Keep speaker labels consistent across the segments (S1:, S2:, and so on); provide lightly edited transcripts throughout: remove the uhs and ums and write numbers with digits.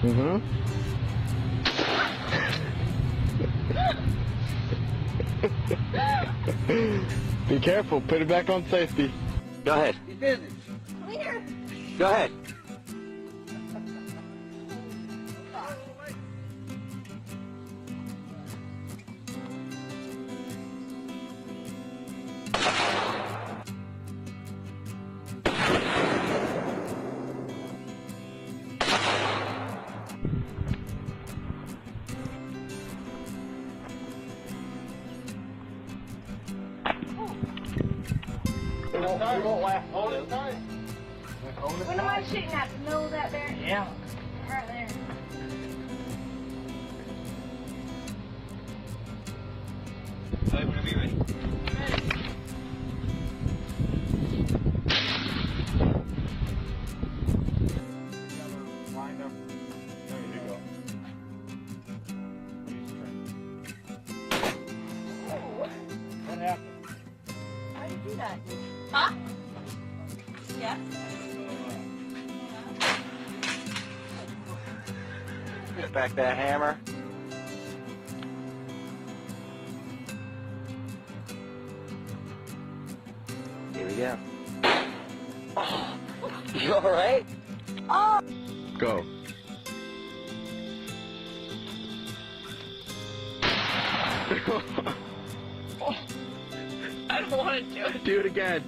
S1: Mm-hmm. Be careful. Put it back on safety.
S2: Go ahead.
S3: Clear.
S2: Go ahead.
S1: It won't last. Hold it tight.
S3: When am I shooting at the middle of that there?
S4: Yeah.
S3: Right there.
S2: Hey, whenever you're ready.
S1: Wind up. There you go. What happened?
S3: How do you do that? Huh? Yeah.
S2: Get back that hammer. Here we go. Oh, you all right?
S3: Oh.
S1: Go.
S4: I don't want to do it.
S1: Do it again.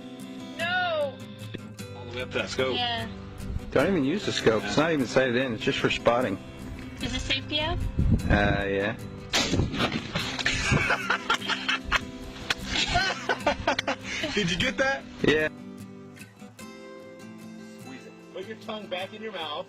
S4: No.
S2: All the way up to that scope.
S4: Yeah.
S5: Don't even use the scope. It's not even sighted in. It's just for spotting.
S4: Is it safety out?
S5: Yeah.
S1: Did you get that?
S5: Yeah.
S2: Squeeze it.
S1: Put your tongue back in your mouth.